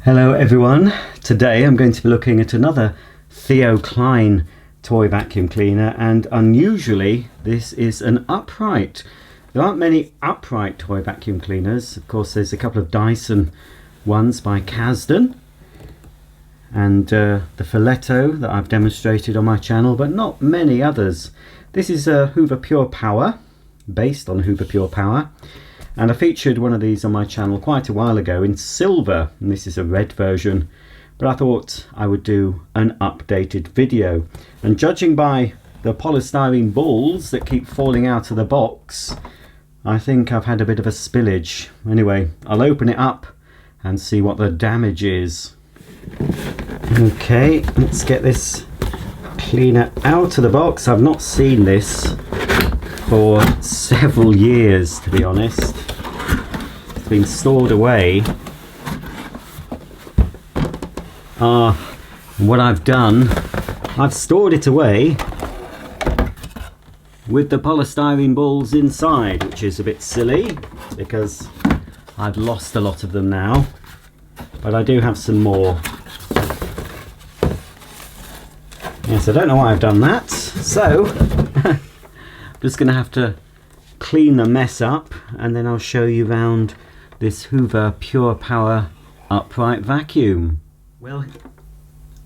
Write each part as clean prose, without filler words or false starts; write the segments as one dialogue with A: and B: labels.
A: Hello everyone, today I'm going to be looking at another Theo Klein toy vacuum cleaner, and unusually this is an upright. There aren't many upright toy vacuum cleaners. Of course there's a couple of Dyson ones by Kasdan and the Filetto that I've demonstrated on my channel, but not many others. This is a Hoover Purepower, based on Hoover Purepower. And I featured one of these on my channel quite a while ago in silver, and this is a red version, but I thought I would do an updated video. And judging by the polystyrene balls that keep falling out of the box, I think I've had a bit of a spillage. Anyway, I'll open it up and see what the damage is. Okay, let's get this cleaner out of the box. I've not seen this for several years, to be honest. It's been stored away. What I've done, I've stored it away with the polystyrene balls inside, which is a bit silly because I've lost a lot of them now, but I do have some more. Yes, I don't know why I've done that, so I'm just going to have to clean the mess up, and then I'll show you around this Hoover Purepower upright vacuum.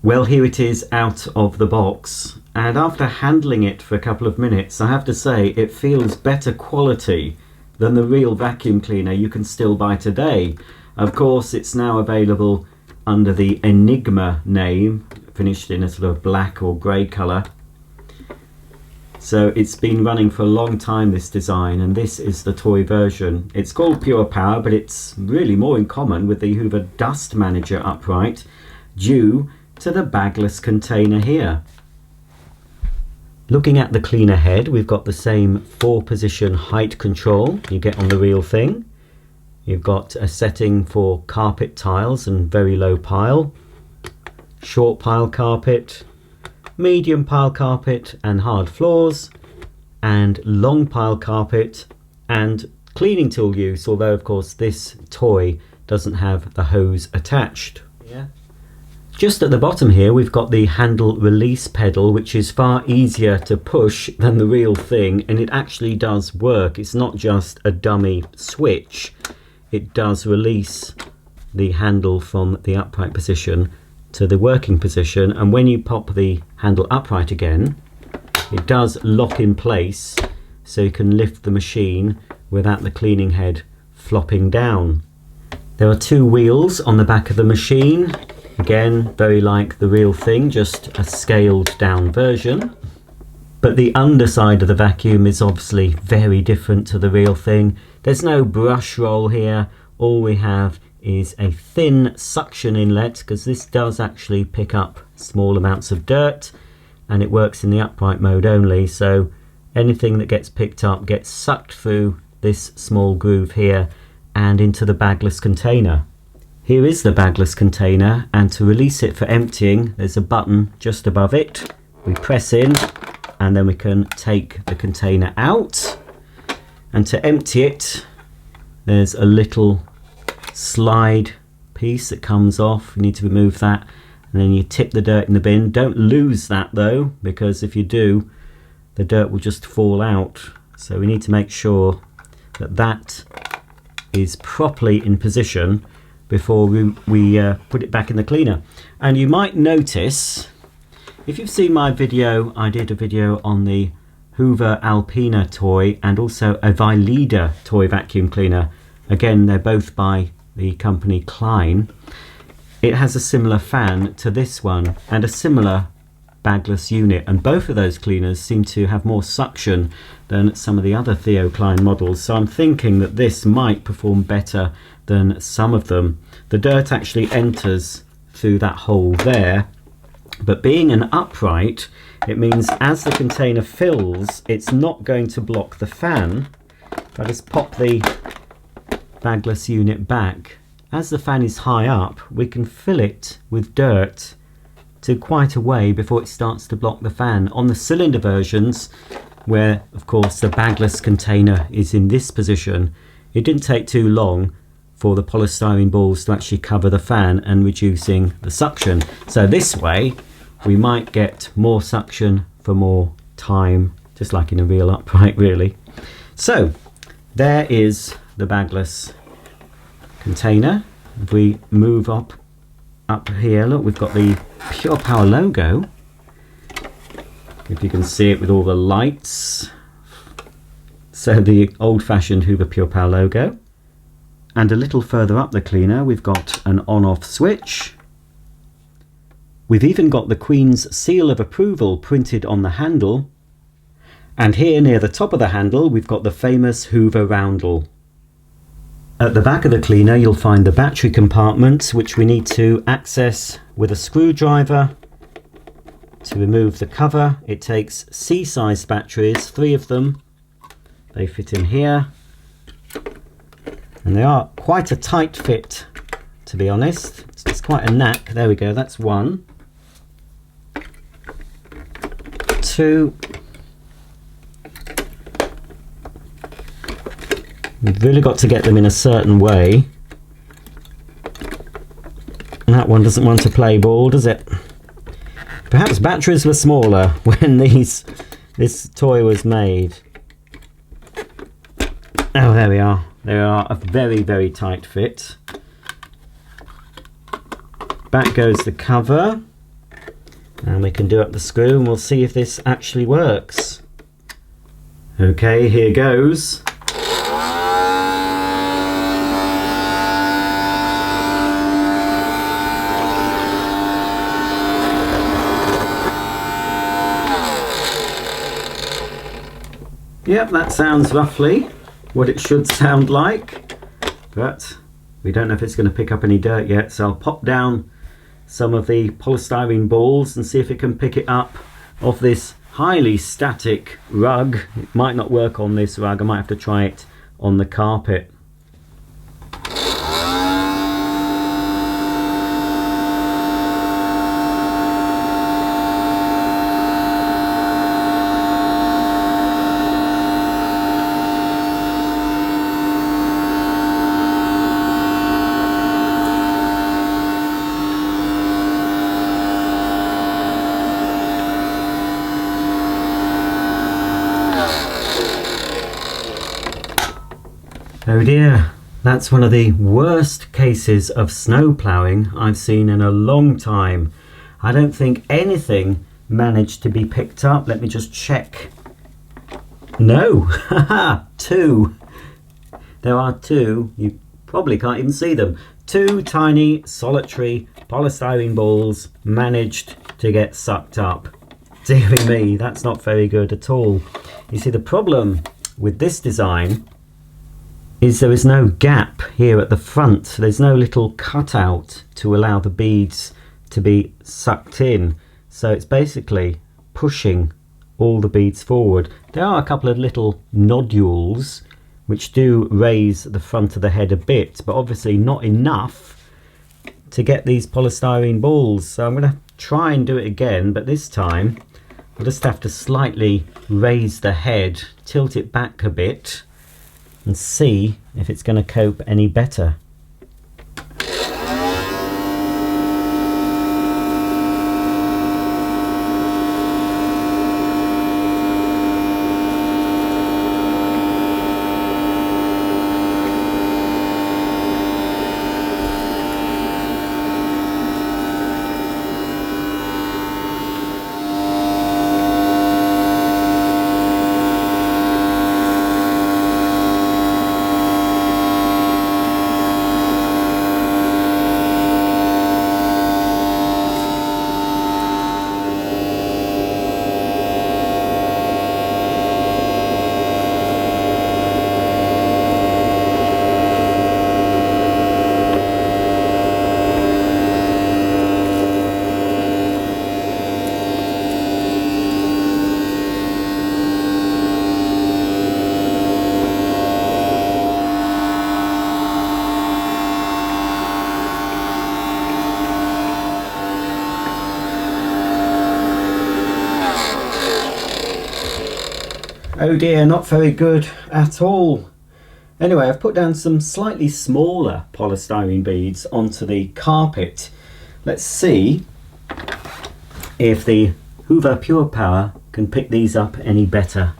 A: Well, here it is out of the box, and after handling it for a couple of minutes, I have to say it feels better quality than the real vacuum cleaner you can still buy today. Of course, it's now available under the Enigma name, finished in a sort of black or grey colour. So it's been running for a long time, this design, and this is the toy version. It's called Purepower, but it's really more in common with the Hoover Dust Manager upright due to the Bagless Container here. Looking at the cleaner head, we've got the same 4-position height control you get on the real thing. You've got a setting for carpet tiles and very low pile, short pile carpet, medium pile carpet and hard floors, and long pile carpet and cleaning tool use, although of course this toy doesn't have the hose attached. Just at the bottom here we've got the handle release pedal, which is far easier to push than the real thing, and it actually does work. It's not just a dummy switch, it does release the handle from the upright position to the working position, and when you pop the handle upright again, it does lock in place so you can lift the machine without the cleaning head flopping down. There are 2 wheels on the back of the machine, again very like the real thing, just a scaled down version. But the underside of the vacuum is obviously very different to the real thing. There's no brush roll here, all we have is a thin suction inlet, because this does actually pick up small amounts of dirt, and it works in the upright mode only, so anything that gets picked up gets sucked through this small groove here and into the bagless container. Here is the bagless container, and to release it for emptying there's a button just above it. We press in and then we can take the container out, and to empty it there's a little slide piece that comes off. You need to remove that, and then you tip the dirt in the bin. Don't lose that though, because if you do, the dirt will just fall out. So we need to make sure that that is properly in position before we put it back in the cleaner. And you might notice, if you've seen my video, I did a video on the Hoover Alpina toy and also a Veleda toy vacuum cleaner. Again, they're both by the company Klein. It has a similar fan to this one and a similar bagless unit, and both of those cleaners seem to have more suction than some of the other Theo Klein models, so I'm thinking that this might perform better than some of them. The dirt actually enters through that hole there, but being an upright, it means as the container fills, it's not going to block the fan. If I just pop the bagless unit back, as the fan is high up, we can fill it with dirt to quite a way before it starts to block the fan. On the cylinder versions, where of course the bagless container is in this position, it didn't take too long for the polystyrene balls to actually cover the fan and reducing the suction. So this way we might get more suction for more time, just like in a real upright really. So there is the bagless container. If we move up here, look, we've got the Purepower logo. If you can see it with all the lights. So the old-fashioned Hoover Purepower logo. And a little further up the cleaner we've got an on-off switch. We've even got the Queen's seal of approval printed on the handle. And here near the top of the handle we've got the famous Hoover roundel. At the back of the cleaner you'll find the battery compartment, which we need to access with a screwdriver. To remove the cover, it takes C-sized batteries, 3 of them. They fit in here. And they are quite a tight fit, to be honest. It's quite a knack. There we go, that's 1. 2. You've really got to get them in a certain way. And that one doesn't want to play ball, does it? Perhaps batteries were smaller when this toy was made. Oh, there we are. They are a very, very tight fit. Back goes the cover. And we can do up the screw and we'll see if this actually works. Okay, here goes. Yep, that sounds roughly what it should sound like, but we don't know if it's going to pick up any dirt yet, so I'll pop down some of the polystyrene balls and see if it can pick it up off this highly static rug. It might not work on this rug, I might have to try it on the carpet. Oh dear, that's one of the worst cases of snow ploughing I've seen in a long time. I don't think anything managed to be picked up. Let me just check. No, haha, 2. There are 2, you probably can't even see them. 2 tiny solitary polystyrene balls managed to get sucked up. Dear me, that's not very good at all. You see, the problem with this design is there is no gap here at the front. There's no little cutout to allow the beads to be sucked in. So it's basically pushing all the beads forward. There are a couple of little nodules which do raise the front of the head a bit, but obviously not enough to get these polystyrene balls. So I'm going to try and do it again, but this time I'll just have to slightly raise the head, tilt it back a bit, and see if it's going to cope any better. Oh dear, not very good at all. Anyway, I've put down some slightly smaller polystyrene beads onto the carpet. Let's see if the Hoover Purepower can pick these up any better.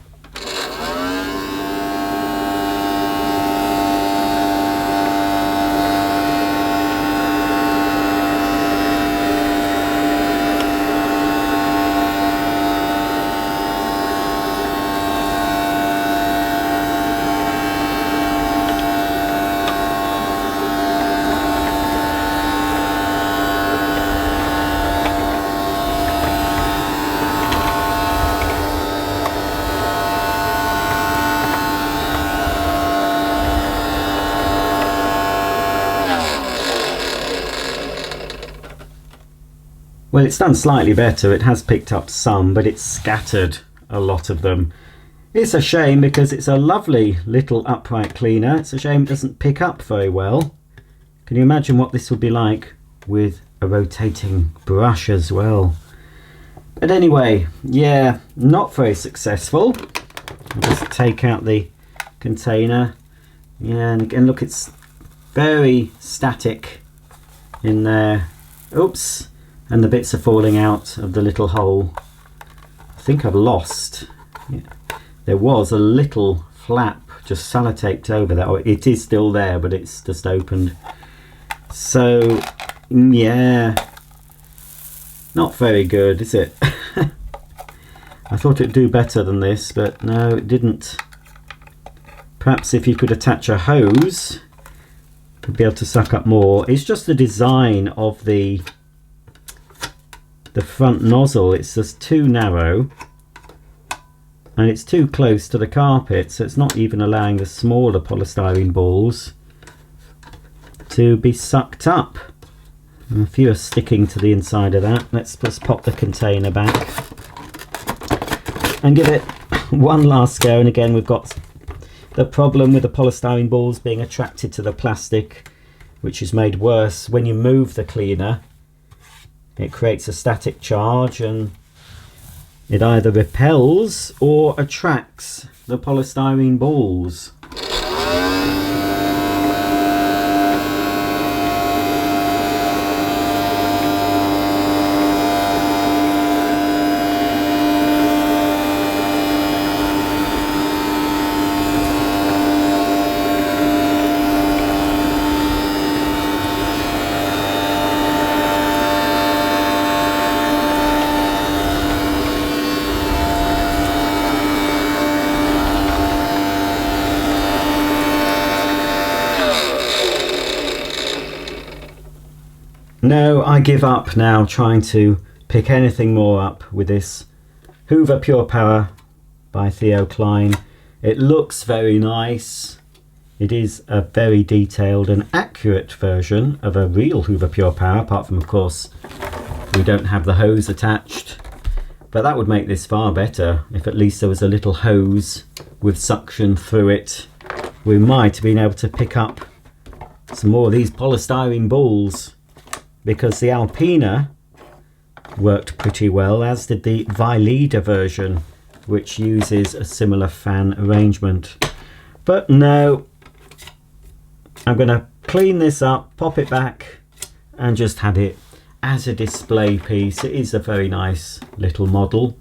A: Well, it's done slightly better. It has picked up some, but it's scattered a lot of them. It's a shame because it's a lovely little upright cleaner. It's a shame it doesn't pick up very well. Can you imagine what this would be like with a rotating brush as well? But anyway, yeah, not very successful. I'll just take out the container. Yeah, and again, look, it's very static in there. Oops. And the bits are falling out of the little hole. I think I've lost. Yeah. There was a little flap just sellotaped over there. Oh, it is still there, but it's just opened. So, yeah. Not very good, is it? I thought it'd do better than this, but no, it didn't. Perhaps if you could attach a hose, you'd be able to suck up more. It's just the design of the front nozzle. It's just too narrow and it's too close to the carpet, so it's not even allowing the smaller polystyrene balls to be sucked up. And a few are sticking to the inside of that. Let's just pop the container back and give it one last go. And again, we've got the problem with the polystyrene balls being attracted to the plastic, which is made worse when you move the cleaner. It creates a static charge and it either repels or attracts the polystyrene balls. No, I give up now trying to pick anything more up with this Hoover Purepower by Theo Klein. It looks very nice. It is a very detailed and accurate version of a real Hoover Purepower, apart from, of course, we don't have the hose attached. But that would make this far better if at least there was a little hose with suction through it. We might have been able to pick up some more of these polystyrene balls, because the Alpina worked pretty well, as did the Vileda version, which uses a similar fan arrangement. But no, I'm going to clean this up, pop it back, and just have it as a display piece. It is a very nice little model.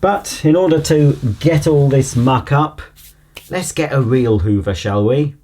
A: But in order to get all this muck up, let's get a real Hoover, shall we?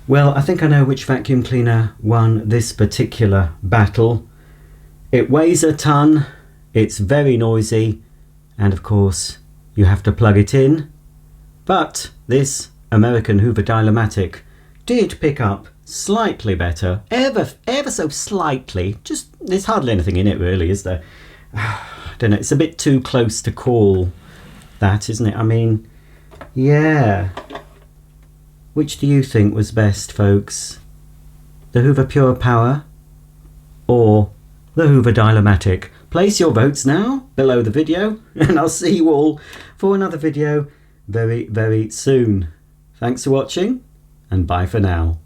A: Well, I think I know which vacuum cleaner won this particular battle. It weighs a ton, it's very noisy, and of course you have to plug it in. But this American Hoover Dial-O-Matic did pick up slightly better, ever so slightly. Just, there's hardly anything in it really, is there? I don't know, it's a bit too close to call that, isn't it? I mean, yeah. Which do you think was best, folks? The Hoover Purepower or the Hoover Dial-O-Matic? Place your votes now below the video, and I'll see you all for another video very, very soon. Thanks for watching, and bye for now.